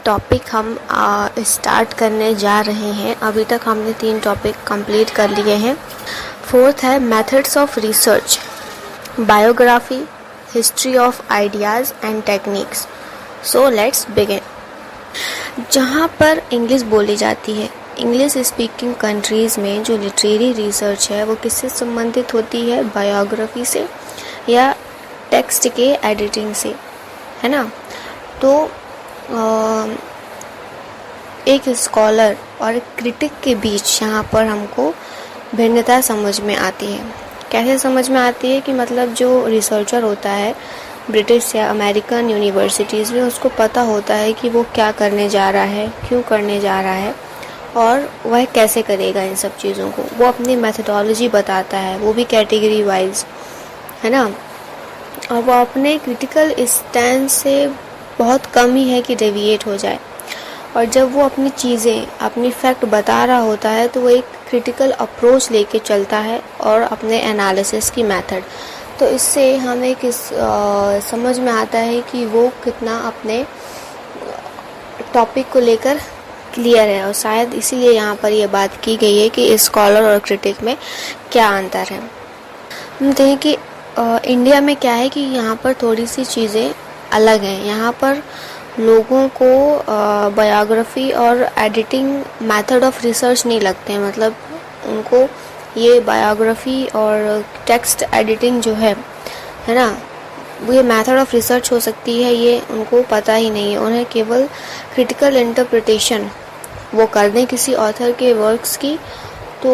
Topic हम start करने जा रहे हैं। अभी तक हमने 3 टॉपिक कंप्लीट कर लिए हैं। फोर्थ है methods of research, biography, history of ideas and techniques. So let's begin. जहाँ पर इंग्लिश बोली जाती है, इंग्लिश स्पीकिंग कंट्रीज़ में जो लिटरेरी रिसर्च है वो किससे संबंधित होती है? बायोग्राफी से या टेक्स्ट के एडिटिंग से, है ना। तो एक स्कॉलर और एक क्रिटिक के बीच यहाँ पर हमको भिन्नता समझ में आती है। कैसे समझ में आती है कि मतलब जो रिसर्चर होता है ब्रिटिश या अमेरिकन यूनिवर्सिटीज़ में, उसको पता होता है कि वो क्या करने जा रहा है, क्यों करने जा रहा है और वह कैसे करेगा इन सब चीज़ों को। वो अपनी मेथडोलॉजी बताता है, वो भी कैटेगरी वाइज, है ना। और वो अपने क्रिटिकल स्टैंड से बहुत कम ही है कि डेविएट हो जाए। और जब वो अपनी चीज़ें, अपनी फैक्ट बता रहा होता है तो वो एक क्रिटिकल अप्रोच लेके चलता है और अपने एनालिसिस की मेथड। तो इससे हमें समझ में आता है कि वो कितना अपने टॉपिक को लेकर क्लियर है। और शायद इसीलिए यहाँ पर ये बात की गई है कि स्कॉलर और क्रिटिक में क्या अंतर है। हम देखें कि इंडिया में क्या है कि यहाँ पर थोड़ी सी चीज़ें अलग हैं। यहाँ पर लोगों को बायोग्राफी और एडिटिंग मेथड ऑफ रिसर्च नहीं लगते हैं। मतलब उनको ये बायोग्राफी और टेक्स्ट एडिटिंग जो है ना, वो ये मेथड ऑफ रिसर्च हो सकती है, ये उनको पता ही नहीं है। उन्हें केवल क्रिटिकल इंटरप्रिटेशन वो कर दें किसी ऑथर के वर्क्स की, तो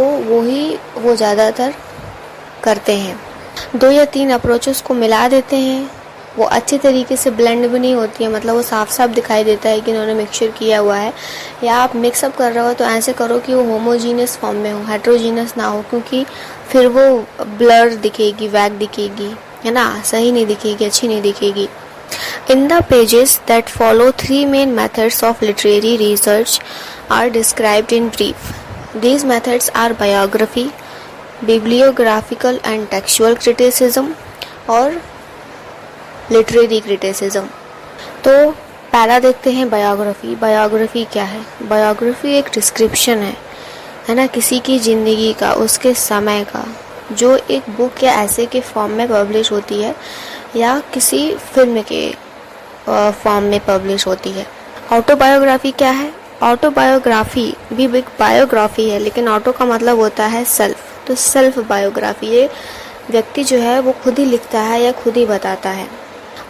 वो ज़्यादातर करते हैं। 2 या 3 अप्रोचेस को मिला देते हैं। वो अच्छे तरीके से ब्लेंड भी नहीं होती है, मतलब वो साफ साफ दिखाई देता है कि इन्होंने मिक्सचर किया हुआ है। या आप मिक्सअप कर रहे हो तो ऐसे करो कि वो होमोजीनियस फॉर्म में हो, हेट्रोजीनियस ना हो, क्योंकि फिर वो ब्लर दिखेगी, वैग दिखेगी, है ना, सही नहीं दिखेगी, अच्छी नहीं दिखेगी। In the pages that follow 3 main methods of literary research are described in brief. These methods are biography, bibliographical and textual criticism और लिटरेरी क्रिटिसिज्म। तो पहला देखते हैं बायोग्राफी। बायोग्राफी क्या है? बायोग्राफी एक डिस्क्रिप्शन है ना, किसी की ज़िंदगी का, उसके समय का, जो एक बुक या ऐसे के फॉर्म में पब्लिश होती है या किसी फिल्म के फॉर्म में पब्लिश होती है। ऑटोबायोग्राफी क्या है? ऑटोबायोग्राफी भी एक बायोग्राफी है, लेकिन ऑटो का मतलब होता है सेल्फ। तो सेल्फ बायोग्राफी, ये व्यक्ति जो है वो खुद ही लिखता है या खुद ही बताता है।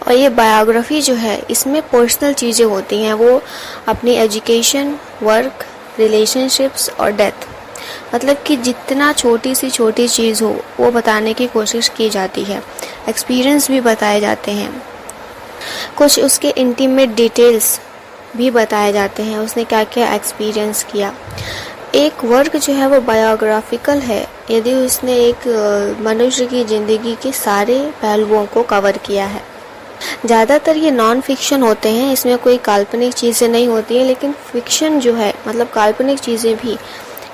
और ये बायोग्राफी जो है, इसमें पर्सनल चीज़ें होती हैं। वो अपनी एजुकेशन, वर्क, रिलेशनशिप्स और डेथ, मतलब कि जितना छोटी सी छोटी चीज़ हो वो बताने की कोशिश की जाती है। एक्सपीरियंस भी बताए जाते हैं, कुछ उसके इंटीमेट डिटेल्स भी बताए जाते हैं, उसने क्या क्या एक्सपीरियंस किया। एक वर्क जो है वो बायोग्राफिकल है यदि उसने एक मनुष्य की ज़िंदगी के सारे पहलुओं को कवर किया है। ज़्यादातर ये नॉन फिक्शन होते हैं, इसमें कोई काल्पनिक चीज़ें नहीं होती हैं, लेकिन फिक्शन जो है, मतलब काल्पनिक चीज़ें भी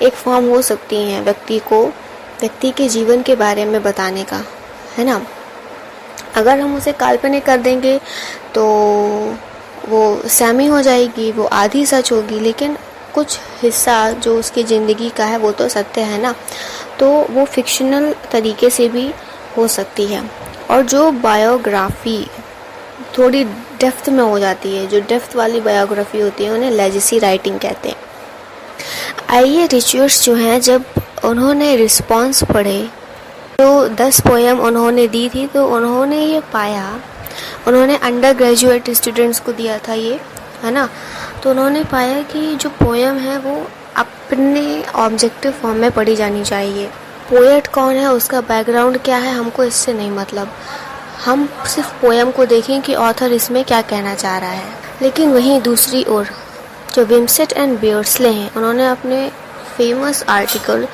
एक फॉर्म हो सकती हैं व्यक्ति के जीवन के बारे में बताने का, है ना। अगर हम उसे काल्पनिक कर देंगे तो वो सेमी हो जाएगी, वो आधी सच होगी, लेकिन कुछ हिस्सा जो उसकी ज़िंदगी का है वो तो सत्य है ना, तो वो फिक्शनल तरीके से भी हो सकती है। और जो बायोग्राफी थोड़ी डेप्थ में हो जाती है, जो डेप्थ वाली बायोग्राफी होती है, उन्हें लेजेसी राइटिंग कहते हैं। आइए रिचुअर्स जो हैं, जब उन्होंने रिस्पॉन्स पढ़े, तो 10 पोएम उन्होंने दी थी, तो उन्होंने ये पाया, उन्होंने अंडर ग्रेजुएट स्टूडेंट्स को दिया था ये, है ना। तो उन्होंने पाया कि जो पोएम है वो अपने ऑब्जेक्टिव फॉर्म में पढ़ी जानी चाहिए। पोएट कौन है, उसका बैकग्राउंड क्या है, हमको इससे नहीं मतलब, हम सिर्फ पोएम को देखें कि ऑथर इसमें क्या कहना चाह रहा है। लेकिन वहीं दूसरी ओर जो विमसेट एंड बियर्सले हैं, उन्होंने अपने फेमस आर्टिकल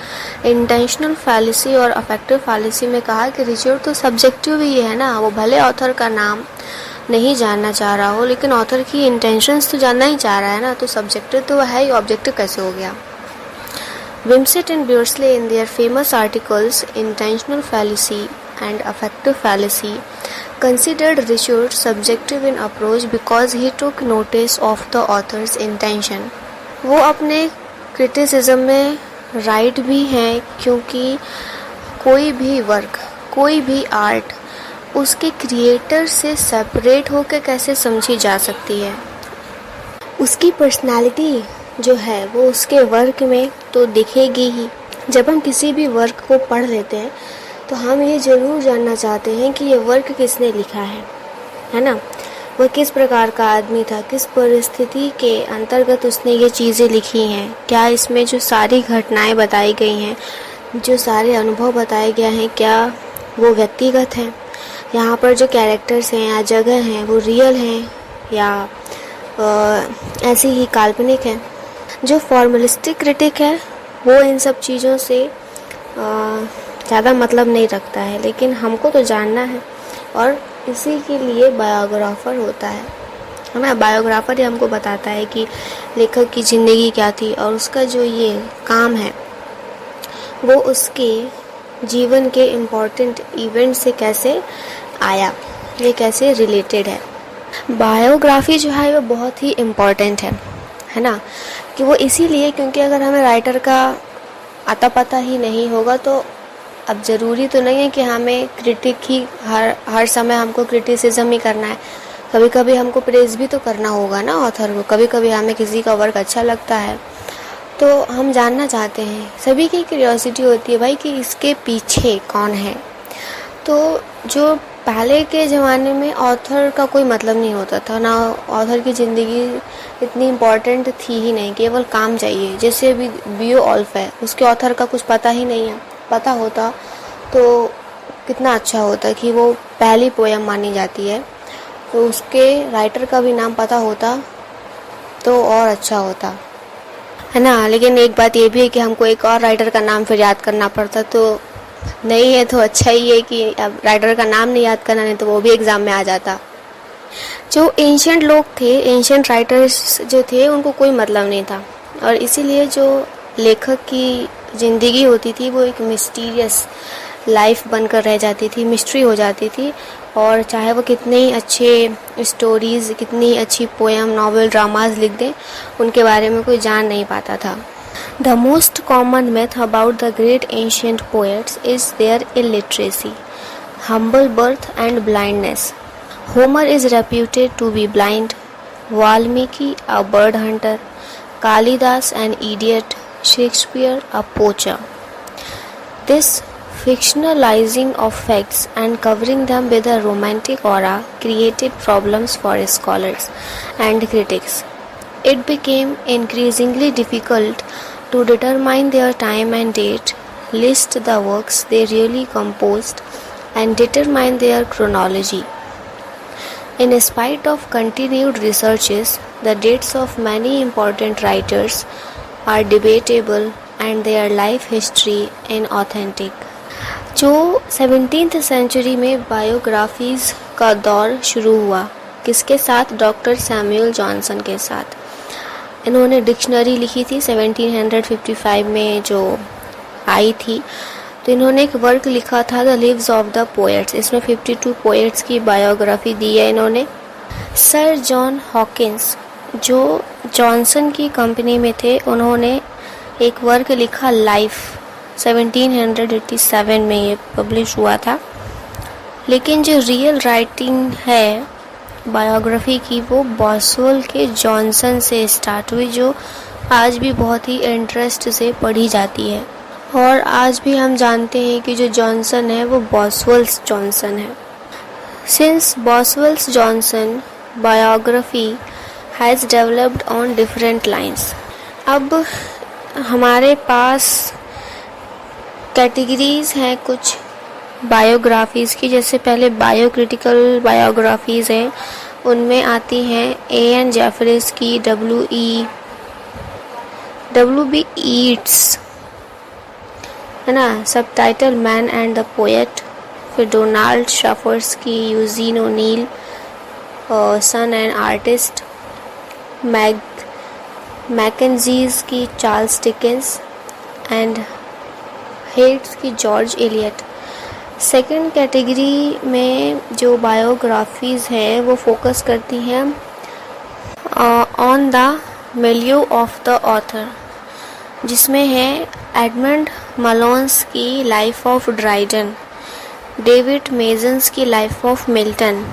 इंटेंशनल फैलेसी और अफेक्टिव फैलेसी में कहा कि रिचुअल तो सब्जेक्टिव ही है ना, वो भले ऑथर का नाम नहीं जानना चाह रहा हो, लेकिन ऑथर की इंटेंशंस तो जानना ही चाह रहा है ना, तो सब्जेक्टिव तो है ही, ऑब्जेक्टिव कैसे हो गया। Wimsatt and Beardsley in their famous articles Intentional Fallacy and affective fallacy, considered Richard subjective in approach because he took notice of the author's intention. वो अपने क्रिटिसिज्म में राइट भी हैं क्योंकि कोई भी वर्क, कोई भी आर्ट उसके क्रिएटर से सेपरेट होकर कैसे समझी जा सकती है। उसकी पर्सनालिटी जो है वो उसके वर्क में तो दिखेगी ही। जब हम किसी भी वर्क को पढ़ लेते हैं तो हम ये ज़रूर जानना चाहते हैं कि ये वर्क किसने लिखा है ना। वह किस प्रकार का आदमी था, किस परिस्थिति के अंतर्गत उसने ये चीज़ें लिखी हैं, क्या इसमें जो सारी घटनाएं बताई गई हैं, जो सारे अनुभव बताए गए हैं, क्या वो व्यक्तिगत हैं, यहाँ पर जो कैरेक्टर्स हैं या जगह हैं वो रियल हैं या ऐसी ही काल्पनिक है। जो फॉर्मलिस्टिक क्रिटिक है वो इन सब चीज़ों से ज़्यादा मतलब नहीं रखता है, लेकिन हमको तो जानना है और इसी के लिए बायोग्राफर होता है ना। बायोग्राफर ही हमको बताता है कि लेखक की ज़िंदगी क्या थी और उसका जो ये काम है वो उसके जीवन के इम्पोर्टेंट इवेंट से कैसे आया, ये कैसे रिलेटेड है। बायोग्राफी जो है वो बहुत ही इम्पॉर्टेंट है ना, कि वो इसीलिए क्योंकि अगर हमें राइटर का आता पता ही नहीं होगा तो अब ज़रूरी तो नहीं है कि हमें क्रिटिक ही हर समय हमको क्रिटिसिज्म ही करना है। कभी कभी हमको प्रेज़ भी तो करना होगा ना ऑथर को। कभी कभी हमें किसी का वर्क अच्छा लगता है तो हम जानना चाहते हैं, सभी की क्यूरियोसिटी होती है भाई कि इसके पीछे कौन है। तो जो पहले के ज़माने में ऑथर का कोई मतलब नहीं होता था ना, ऑथर की ज़िंदगी इतनी इम्पॉर्टेंट थी ही नहीं, केवल काम चाहिए। जैसे अभी बियोल्फ है, उसके ऑथर का कुछ पता ही नहीं है। पता होता तो कितना अच्छा होता कि वो पहली पोएम मानी जाती है, तो उसके राइटर का भी नाम पता होता तो और अच्छा होता है ना। लेकिन एक बात ये भी है कि हमको एक और राइटर का नाम फिर याद करना पड़ता, तो नहीं है तो अच्छा ही है कि अब राइटर का नाम नहीं याद करना, नहीं तो वो भी एग्ज़ाम में आ जाता। जो एंशिएंट लोग थे, एंशिएंट राइटर्स जो थे, उनको कोई मतलब नहीं था और इसीलिए जो लेखक की ज़िंदगी होती थी वो एक मिस्टीरियस लाइफ बनकर रह जाती थी, मिस्ट्री हो जाती थी। और चाहे वो कितने ही अच्छे स्टोरीज़, कितनी अच्छी पोएम, नॉवेल, ड्रामाज लिख दें, उनके बारे में कोई जान नहीं पाता था। The most common myth about the great ancient poets is their illiteracy, humble birth and blindness. Homer is reputed to be blind, Valmiki a bird hunter, Kalidas an idiot, Shakespeare a poacher. This fictionalizing of facts and covering them with a romantic aura created problems for scholars and critics. It became increasingly difficult to determine their time and date, list the works they really composed, and determine their chronology. In spite of continued researches, the dates of many important writers are debatable and their life history inauthentic. जो 17th century में biographies का दौर शुरू हुआ, किसके साथ? Doctor Samuel Johnson के साथ। इन्होंने डिक्शनरी लिखी थी 1755 में जो आई थी, तो इन्होंने एक वर्क लिखा था the leaves of the poets. इसमें 52 पोएट्स की बायोग्राफी दी है इन्होंने। सर जॉन हॉकिंस जो जॉनसन की कंपनी में थे, उन्होंने एक वर्क लिखा लाइफ, 1787 में ये पब्लिश हुआ था। लेकिन जो रियल राइटिंग है बायोग्राफी की वो बॉसवेल के जॉनसन से स्टार्ट हुई, जो आज भी बहुत ही इंटरेस्ट से पढ़ी जाती है। और आज भी हम जानते हैं कि जो जॉनसन है वो बॉसवेल्स जॉनसन है। Since Boswell's Johnson biography has developed on different lines. अब हमारे पास कैटेगरीज हैं कुछ बायोग्राफीज़ की। जैसे पहले बायोक्रिटिकल बायोग्राफीज़ हैं, उनमें आती हैं A.N. जेफरीज की, W.B. ईट्स है ना, सब title man and the poet. फिर डोनाल्ड शफर्स की, Eugene O'Neill son and artist, Mackenzie's की चार्ल्स डिकेंस एंड हेड्स की जॉर्ज एलियट। सेकंड कैटेगरी में जो बायोग्राफीज़ हैं वो फोकस करती हैं on the milieu of the author, जिसमें है एडमंड मलोन्स की life of Dryden, David Masson's की लाइफ ऑफ मिल्टन।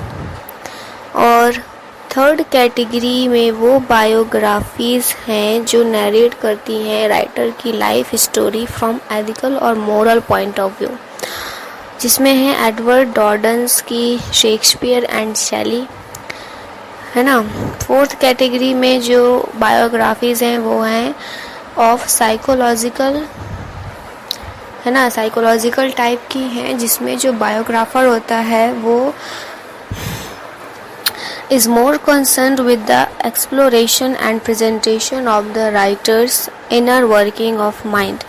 और थर्ड कैटेगरी में वो बायोग्राफीज़ हैं जो नरेट करती हैं राइटर की लाइफ स्टोरी फ्रॉम एथिकल और मोरल पॉइंट ऑफ व्यू, जिसमें है एडवर्ड डॉर्डन्स की शेक्सपियर एंड शैली, है ना। फोर्थ कैटेगरी में जो बायोग्राफीज़ हैं वो हैं ऑफ साइकोलॉजिकल, है ना, साइकोलॉजिकल टाइप की हैं, जिसमें जो बायोग्राफर होता है वो is more concerned with the exploration and presentation of the writer's inner working of mind,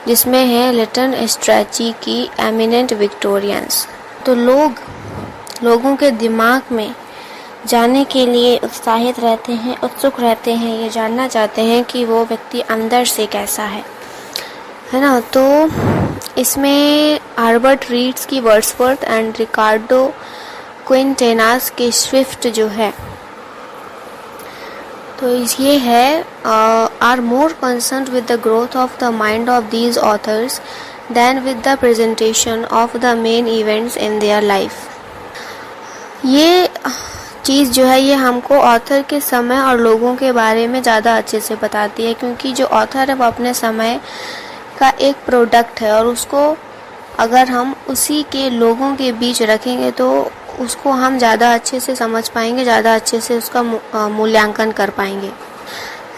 जिसमें है लिटन स्ट्रैची की एमिनेंट विक्टोरियंस। तो लोगों के दिमाग में जानने के लिए उत्साहित रहते हैं, उत्सुक रहते हैं, ये जानना चाहते हैं कि वो व्यक्ति अंदर से कैसा है ना। तो इसमें हर्बर्ट रीड्स की वर्ड्सवर्थ एंड रिकार्डो क्विंटेनास के स्विफ्ट जो है, तो ये है are more concerned with the growth of the mind of these authors than with the presentation of the main events in their life. ये चीज़ जो है ये हमको ऑथर के समय और लोगों के बारे में ज़्यादा अच्छे से बताती है, क्योंकि जो ऑथर है वो अपने समय का एक प्रोडक्ट है, और उसको अगर हम उसी के लोगों के बीच रखेंगे तो उसको हम ज़्यादा अच्छे से समझ पाएंगे, ज़्यादा अच्छे से उसका मूल्यांकन कर पाएंगे।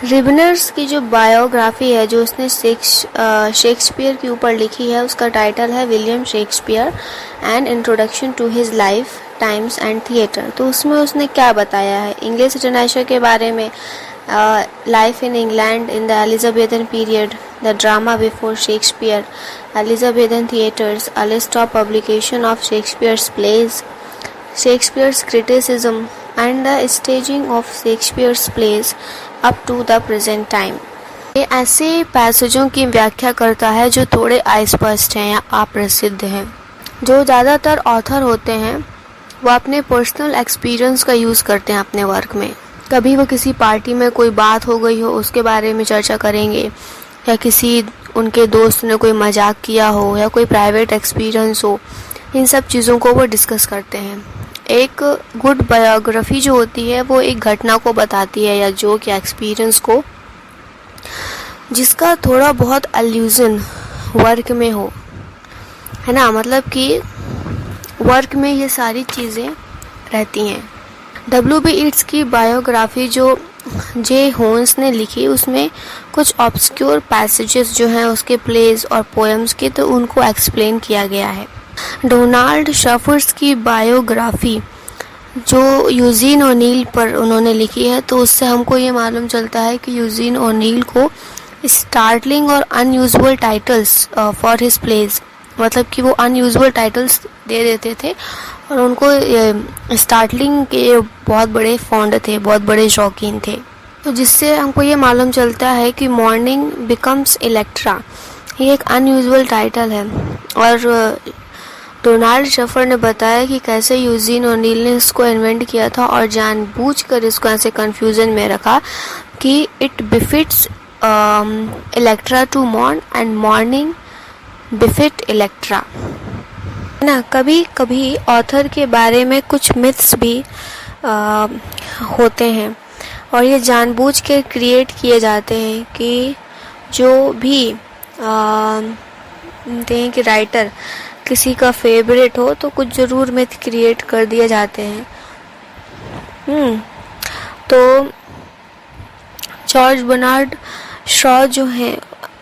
रिबनर्स की जो बायोग्राफी है जो उसने शेक्सपियर के ऊपर लिखी है, उसका टाइटल है William Shakespeare and introduction to his life times and theatre. तो उसमें उसने क्या बताया है इंग्लिश लिटरेचर के बारे में, life in England in the Elizabethan period, the drama before Shakespeare, Elizabethan theatres, a list of publication of Shakespeare's plays, Shakespeare's criticism and the staging of Shakespeare's plays up to the present time। ये ऐसे पैसेजों की व्याख्या करता है जो थोड़े अस्पष्ट हैं या अप्रसिद्ध हैं। जो ज़्यादातर ऑथर होते हैं वो अपने पर्सनल एक्सपीरियंस का यूज़ करते हैं अपने वर्क में। कभी वो किसी पार्टी में कोई बात हो गई हो उसके बारे में चर्चा करेंगे, या किसी उनके दोस्त ने कोई मजाक किया हो, या कोई प्राइवेट एक्सपीरियंस हो, इन सब चीज़ों को वो डिस्कस करते हैं। एक गुड बायोग्राफी जो होती है वो एक घटना को बताती है या जोक या एक्सपीरियंस को, जिसका थोड़ा बहुत अल्यूजन वर्क में हो, है ना, मतलब कि वर्क में ये सारी चीज़ें रहती हैं। W.B. ईट्स की बायोग्राफी जो जे होन्स ने लिखी, उसमें कुछ ऑब्सक्योर पैसेजेस जो हैं उसके प्लेज और पोएम्स के, तो उनको एक्सप्लेन किया गया है। डोनाल्ड शफर्स की बायोग्राफी जो यूजीन ओनील पर उन्होंने लिखी है, तो उससे हमको ये मालूम चलता है कि यूजीन ओनील को स्टार्टलिंग और unusual titles for his plays, मतलब कि वो अनयूजुअल टाइटल्स दे देते थे और उनको स्टार्टलिंग के बहुत बड़े फॉन्ड थे, बहुत बड़े शौकीन थे। तो जिससे हमको ये मालूम चलता है कि मॉर्निंग बिकम्स इलेक्ट्रा ये एक अनयूजुअल टाइटल है। और डोनाल्ड शफर ने बताया कि कैसे यूजीन ओनील ने इसको इन्वेंट किया था और जानबूझकर इसको ऐसे कंफ्यूजन में रखा कि it befits Electra to mourn and mourning befit Electra, है ना। कभी कभी ऑथर के बारे में कुछ मिथ्स भी होते हैं और ये जानबूझ के क्रिएट किए जाते हैं कि जो भी हैं कि राइटर किसी का फेवरेट हो तो कुछ ज़रूर मिथ क्रिएट कर दिए जाते हैं। तो जॉर्ज बर्नार्ड शॉ जो हैं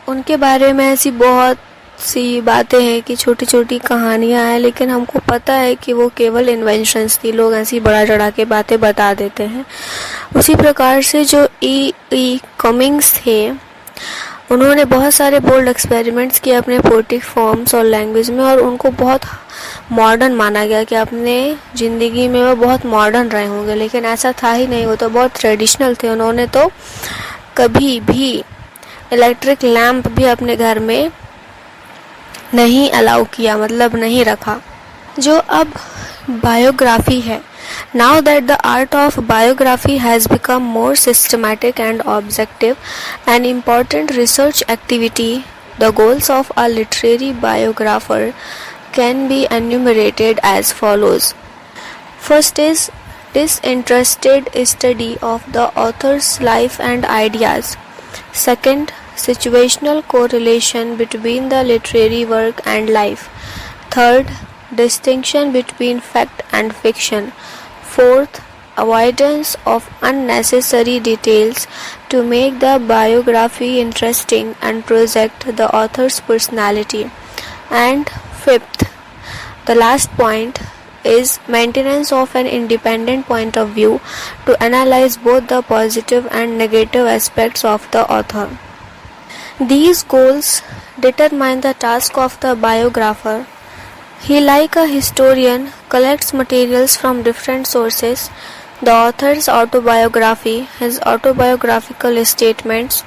उनके बारे में ऐसी बहुत सी बातें हैं कि छोटी छोटी कहानियां हैं, लेकिन हमको पता है कि वो केवल इन्वेंशंस थी, लोग ऐसी बड़ा चढ़ा के बातें बता देते हैं। उसी प्रकार से जो ई कमिंग्स थे उन्होंने बहुत सारे बोल्ड एक्सपेरिमेंट्स किए अपने पोएटिक फॉर्म्स और लैंग्वेज में, और उनको बहुत मॉडर्न माना गया कि अपने ज़िंदगी में वो बहुत मॉडर्न रहे होंगे, लेकिन ऐसा था ही नहीं, वो तो बहुत ट्रेडिशनल थे। उन्होंने तो कभी भी इलेक्ट्रिक लैंप भी अपने घर में नहीं अलाउ किया, मतलब नहीं रखा। जो अब बायोग्राफी है, now that the art of biography has become more systematic and objective, an important research activity, the goals of a literary biographer can be enumerated as follows. First is disinterested study of the author's life and ideas. Second, situational correlation between the literary work and life. Third, distinction between fact and fiction. Fourth, avoidance of unnecessary details to make the biography interesting and project the author's personality. And fifth, the last point is maintenance of an independent point of view to analyze both the positive and negative aspects of the author. These goals determine the task of the biographer. He, like a historian, collects materials from different sources: the author's autobiography, his autobiographical statements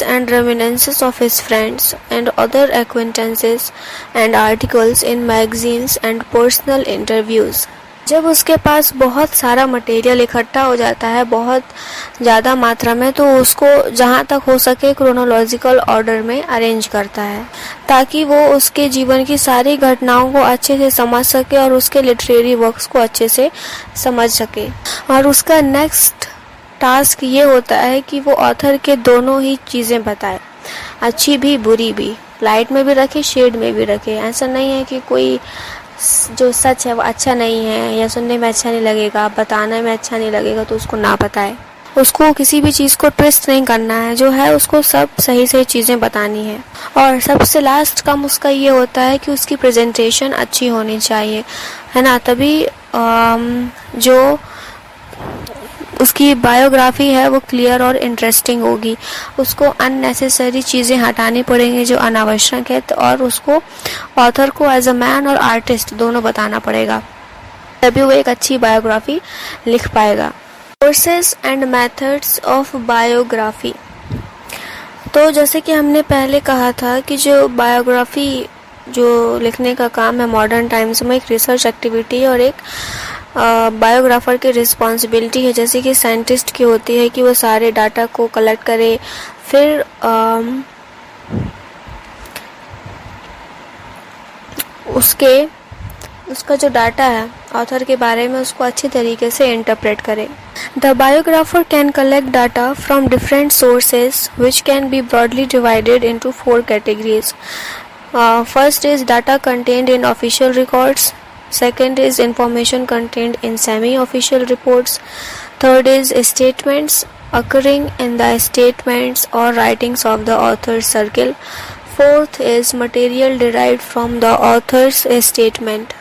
and reminiscences of his friends and other acquaintances, and articles in magazines and personal interviews. जब उसके पास बहुत सारा material इकट्ठा हो जाता है बहुत ज़्यादा मात्रा में, तो उसको जहाँ तक हो सके क्रोनोलॉजिकल ऑर्डर में अरेंज करता है ताकि वो उसके जीवन की सारी घटनाओं को अच्छे से समझ सके और उसके लिटरेरी वर्क्स को अच्छे से समझ सके। और उसका नेक्स्ट टास्क ये होता है कि वो ऑथर के दोनों ही चीज़ें बताए, अच्छी भी बुरी भी, लाइट में भी रखे शेड में भी रखे। ऐसा नहीं है कि कोई जो सच है वो अच्छा नहीं है या सुनने में अच्छा नहीं लगेगा, बताने में अच्छा नहीं लगेगा तो उसको ना बताए। उसको किसी भी चीज़ को ट्विस्ट नहीं करना है, जो है उसको सब सही सही चीज़ें बतानी है। और सबसे लास्ट काम उसका ये होता है कि उसकी प्रेजेंटेशन अच्छी होनी चाहिए, है ना, तभी जो उसकी बायोग्राफी है वो क्लियर और इंटरेस्टिंग होगी। उसको अननेसेसरी चीज़ें हटानी पड़ेंगी जो अनावश्यक है, और उसको ऑथर को एज अ मैन और आर्टिस्ट दोनों बताना पड़ेगा, तभी वो एक अच्छी बायोग्राफी लिख पाएगा। Sources and methods of biography. तो जैसे कि हमने पहले कहा था कि जो बायोग्राफी जो लिखने का काम है मॉडर्न टाइम्स में एक रिसर्च एक्टिविटी है और एक बायोग्राफर की रिस्पॉन्सिबिलिटी है, जैसे कि साइंटिस्ट की होती है कि वो सारे डाटा को कलेक्ट करे, फिर उसका जो डाटा है ऑथर के बारे में उसको अच्छी तरीके से इंटरप्रेट करे। The biographer can collect data from different sources which can be broadly divided into 4 categories. First is data contained in official records, second is information contained in semi-official reports, third is statements occurring in the statements or writings of the author's circle, fourth is material derived from the author's statement।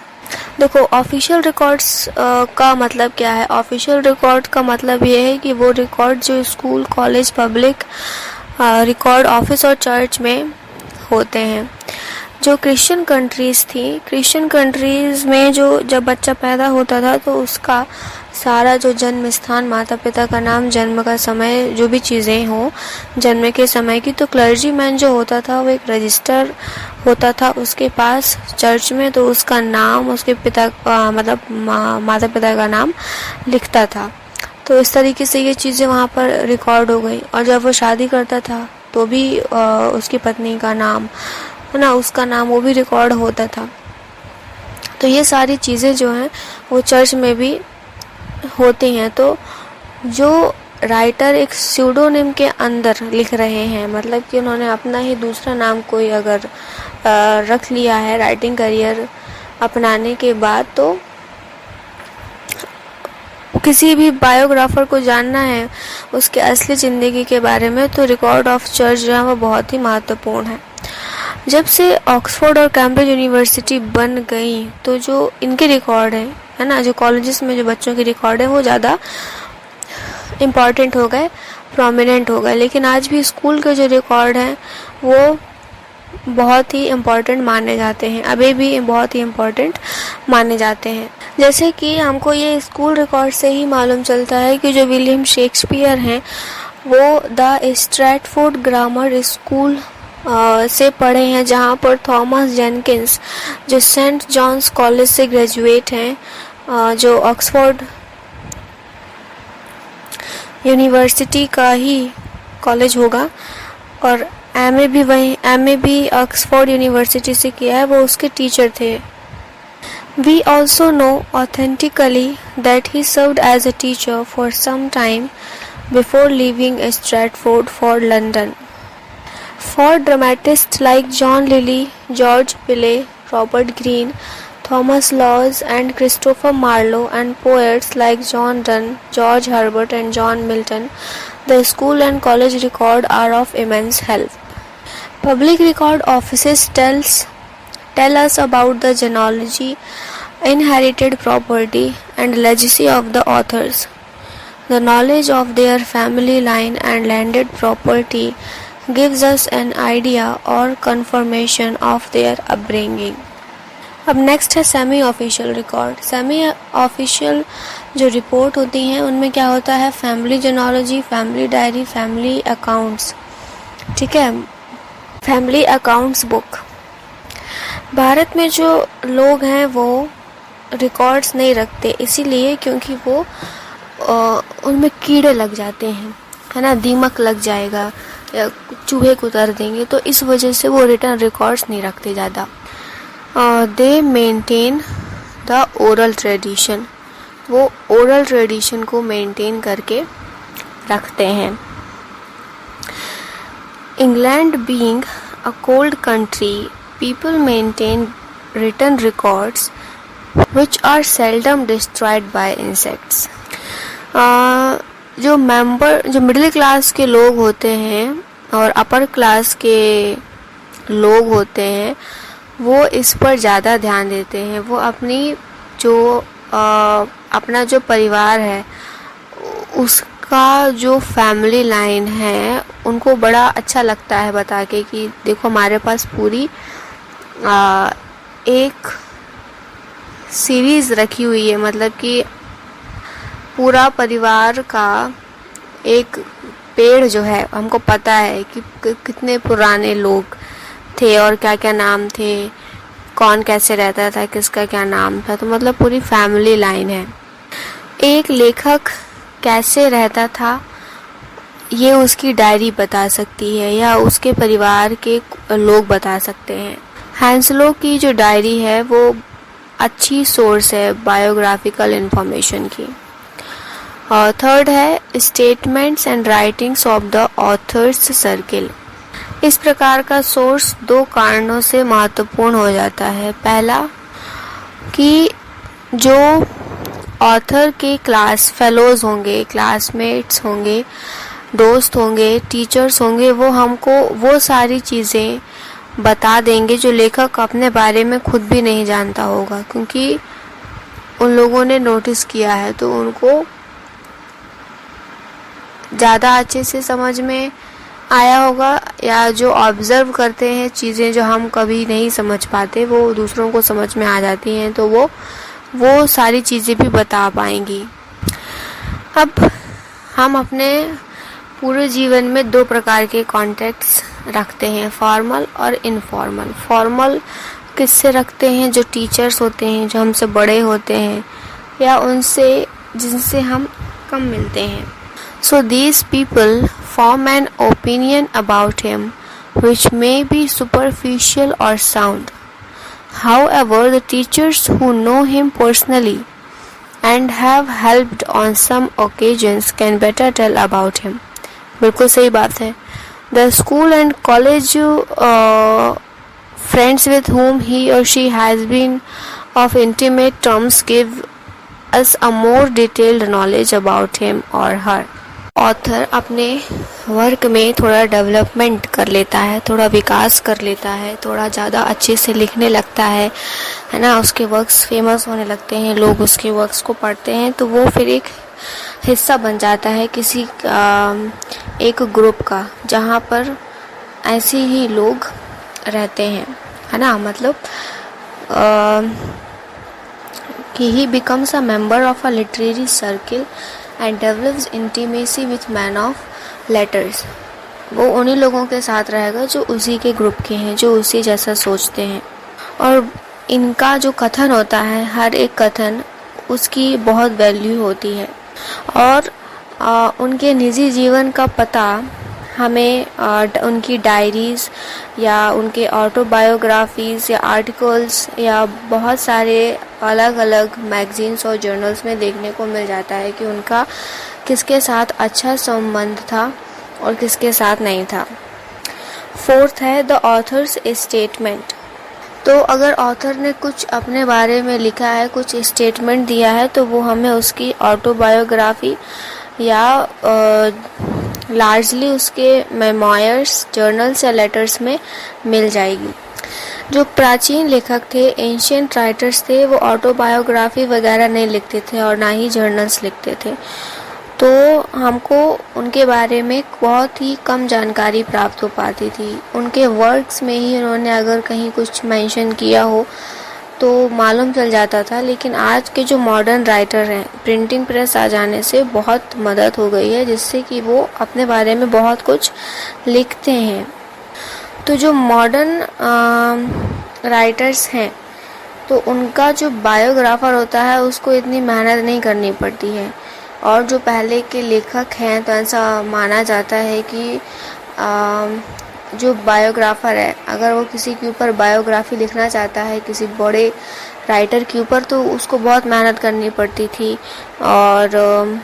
देखो official records का मतलब क्या है। Official record का मतलब ये है कि वो रिकॉर्ड जो school college public record office और चर्च में होते हैं। जो क्रिश्चियन कंट्रीज़ थी, क्रिश्चियन कंट्रीज़ में जो जब बच्चा पैदा होता था तो उसका सारा जो जन्म स्थान, माता पिता का नाम, जन्म का समय, जो भी चीज़ें हों जन्म के समय की, तो क्लर्जी मैन जो होता था वो एक रजिस्टर होता था उसके पास चर्च में, तो उसका नाम उसके पिता मतलब माता पिता का नाम लिखता था। तो इस तरीके से ये चीज़ें वहाँ पर रिकॉर्ड हो गई। और जब वो शादी करता था तो भी उसकी पत्नी का नाम, है ना, उसका नाम वो भी रिकॉर्ड होता था। तो ये सारी चीज़ें जो हैं वो चर्च में भी होती हैं। तो जो राइटर एक स्यूडोनिम के अंदर लिख रहे हैं, मतलब कि उन्होंने अपना ही दूसरा नाम कोई अगर रख लिया है राइटिंग करियर अपनाने के बाद, तो किसी भी बायोग्राफर को जानना है उसके असली ज़िंदगी के बारे में, तो रिकॉर्ड ऑफ चर्च जो है वो बहुत ही महत्वपूर्ण है। जब से ऑक्सफोर्ड और कैम्ब्रिज यूनिवर्सिटी बन गई तो जो इनके रिकॉर्ड हैं, है ना, जो कॉलेजेस में जो बच्चों के रिकॉर्ड है वो ज़्यादा इम्पॉर्टेंट हो गए, प्रोमिनेंट हो गए। लेकिन आज भी स्कूल के जो रिकॉर्ड हैं वो बहुत ही इम्पॉर्टेंट माने जाते हैं, अभी भी बहुत ही इम्पॉर्टेंट माने जाते हैं। जैसे कि हमको ये स्कूल रिकॉर्ड से ही मालूम चलता है कि जो विलियम शेक्सपियर हैं वो द स्ट्रैटफोर्ड ग्रामर स्कूल से पढ़े हैं, जहाँ पर थॉमस जेनकिंस जो सेंट जॉन्स कॉलेज से ग्रेजुएट हैं, जो ऑक्सफोर्ड यूनिवर्सिटी का ही कॉलेज होगा, और एमए भी ऑक्सफोर्ड यूनिवर्सिटी से किया है, वो उसके टीचर थे। We also know authentically that he served as a teacher for some time before leaving Stratford for London. For dramatists like John Lilly, George Pillay, Robert Greene, Thomas Lawes and Christopher Marlowe, and poets like John Donne, George Herbert and John Milton, the school and college record are of immense help. Public record offices tell us about the genealogy, inherited property, and legacy of the authors. The knowledge of their family line and landed property gives us an idea or confirmation of their upbringing. अब next है semi official record. Semi official जो report होती हैं उनमें क्या होता है, family genealogy, family diary, family accounts, ठीक है, फैमिली अकाउंट्स बुक। भारत में जो लोग हैं वो रिकॉर्ड्स नहीं रखते, इसीलिए क्योंकि वो उनमें कीड़े लग जाते हैं, है ना, दीमक लग जाएगा या चूहे कुतर देंगे, तो इस वजह से वो रिटर्न रिकॉर्ड्स नहीं रखते ज़्यादा। दे मेंटेन द ओरल ट्रेडिशन, वो ओरल ट्रेडिशन को मेंटेन करके रखते हैं। England being a cold country, people maintain written records which are seldom destroyed by insects. जो मिडिल क्लास के लोग होते हैं और अपर क्लास के लोग होते हैं वो इस पर ज़्यादा ध्यान देते हैं। वो अपना जो परिवार है उसका जो फैमिली लाइन है उनको बड़ा अच्छा लगता है बता के कि देखो हमारे पास पूरी एक सीरीज़ रखी हुई है, मतलब कि पूरा परिवार का एक पेड़ जो है हमको पता है कि कितने पुराने लोग थे और क्या क्या नाम थे, कौन कैसे रहता था, किसका क्या नाम था, तो मतलब पूरी फैमिली लाइन है। एक लेखक कैसे रहता था ये उसकी डायरी बता सकती है या उसके परिवार के लोग बता सकते हैं। हैंसलो की जो डायरी है वो अच्छी सोर्स है बायोग्राफिकल इंफॉर्मेशन की। और थर्ड है statements and writings of the author's circle. इस प्रकार का सोर्स दो कारणों से महत्वपूर्ण हो जाता है। पहला कि जो ऑथर के क्लास फेलोज होंगे, क्लासमेट्स होंगे, दोस्त होंगे, टीचर्स होंगे, वो हमको वो सारी चीज़ें बता देंगे जो लेखक अपने बारे में खुद भी नहीं जानता होगा, क्योंकि उन लोगों ने नोटिस किया है तो उनको ज़्यादा अच्छे से समझ में आया होगा, या जो ऑब्ज़र्व करते हैं चीज़ें जो हम कभी नहीं समझ पाते वो दूसरों को समझ में आ जाती हैं, तो वो सारी चीज़ें भी बता पाएंगी। अब हम अपने पूरे जीवन में दो प्रकार के कॉन्टेक्ट्स रखते हैं, फॉर्मल और इनफॉर्मल। फॉर्मल किससे रखते हैं? जो टीचर्स होते हैं, जो हमसे बड़े होते हैं या उनसे जिनसे हम कम मिलते हैं। So these people form an opinion about him which may be superficial or sound. However, the teachers who know him personally and have helped on some occasions can better tell about him. बिल्कुल सही बात है। The school and college friends with whom he or she has been of intimate terms give us a more detailed knowledge about him or her. Author अपने work में थोड़ा development कर लेता है, थोड़ा विकास कर लेता है, थोड़ा ज़्यादा अच्छे से लिखने लगता है ना, उसके वर्क्स फेमस होने लगते हैं, लोग उसके वर्क्स को पढ़ते हैं, तो वो फिर एक हिस्सा बन जाता है किसी एक ग्रुप का जहाँ पर ऐसे ही लोग रहते हैं, है ना, मतलब कि he becomes a member of a literary circle and develops intimacy with men of letters. वो उन्हीं लोगों के साथ रहेगा जो उसी के ग्रुप के हैं, जो उसी जैसा सोचते हैं। और इनका जो कथन होता है, हर एक कथन उसकी बहुत वैल्यू होती है। और उनके निजी जीवन का पता हमें उनकी डायरीज़ या उनके ऑटोबायोग्राफीज़ या आर्टिकल्स या बहुत सारे अलग अलग मैगजीन्स और जर्नल्स में देखने को मिल जाता है कि उनका किसके साथ अच्छा संबंध था और किसके साथ नहीं था। फोर्थ है द ऑथर्स स्टेटमेंट। तो अगर ऑथर ने कुछ अपने बारे में लिखा है, कुछ स्टेटमेंट दिया है, तो वो हमें उसकी ऑटोबायोग्राफी या लार्जली उसके मेमोयर्स, जर्नल्स या लेटर्स में मिल जाएगी। जो प्राचीन लेखक थे, एंशिएंट राइटर्स थे, वो ऑटोबायोग्राफी वगैरह नहीं लिखते थे और ना ही जर्नल्स लिखते थे, तो हमको उनके बारे में बहुत ही कम जानकारी प्राप्त हो पाती थी। उनके वर्क्स में ही उन्होंने अगर कहीं कुछ मेंशन किया हो तो मालूम चल जाता था। लेकिन आज के जो मॉडर्न राइटर हैं, प्रिंटिंग प्रेस आ जाने से बहुत मदद हो गई है, जिससे कि वो अपने बारे में बहुत कुछ लिखते हैं। तो जो मॉडर्न राइटर्स हैं, तो उनका जो बायोग्राफर होता है उसको इतनी मेहनत नहीं करनी पड़ती है। और जो पहले के लेखक हैं, तो ऐसा माना जाता है कि जो बायोग्राफर है, अगर वो किसी के ऊपर बायोग्राफी लिखना चाहता है, किसी बड़े राइटर के ऊपर, तो उसको बहुत मेहनत करनी पड़ती थी। और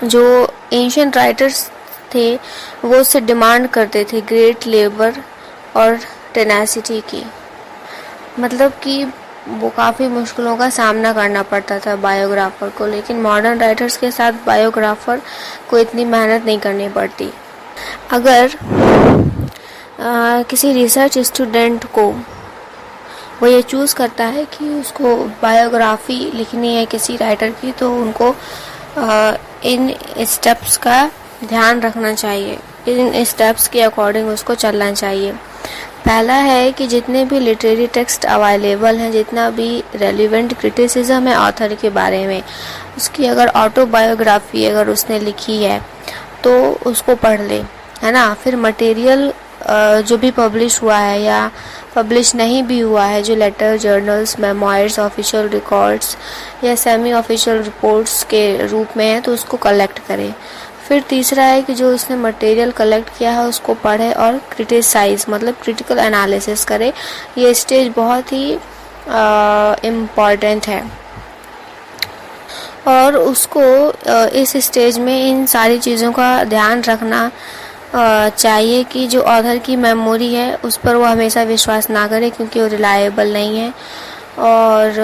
जो एंशिएंट राइटर्स थे वो उससे डिमांड करते थे ग्रेट लेबर और टेनासिटी की, मतलब कि वो काफ़ी मुश्किलों का सामना करना पड़ता था बायोग्राफर को। लेकिन मॉडर्न राइटर्स के साथ बायोग्राफर को इतनी मेहनत नहीं करनी पड़ती। अगर किसी रिसर्च स्टूडेंट को वो ये चूज़ करता है कि उसको बायोग्राफी लिखनी है किसी राइटर की, तो उनको इन स्टेप्स का ध्यान रखना चाहिए, इन स्टेप्स के अकॉर्डिंग उसको चलना चाहिए। पहला है कि जितने भी लिटरेरी टेक्स्ट अवेलेबल हैं, जितना भी रेलिवेंट क्रिटिसिज्म है ऑथर के बारे में, उसकी अगर ऑटोबायोग्राफी अगर उसने लिखी है तो उसको पढ़ ले, है ना। फिर मटेरियल जो भी पब्लिश हुआ है या पब्लिश नहीं भी हुआ है, जो letter, journals, memoirs, official records या सेमी ऑफिशियल रिपोर्ट्स के रूप में है, तो उसको कलेक्ट करें। फिर तीसरा है कि जो उसने मटेरियल कलेक्ट किया है उसको पढ़े और क्रिटिसाइज, मतलब क्रिटिकल एनालिसिस करे। ये स्टेज बहुत ही इम्पॉर्टेंट है और उसको इस स्टेज में इन सारी चीज़ों का ध्यान रखना चाहिए कि जो ऑथर की मेमोरी है उस पर वो हमेशा विश्वास ना करे, क्योंकि वो रिलायबल नहीं है। और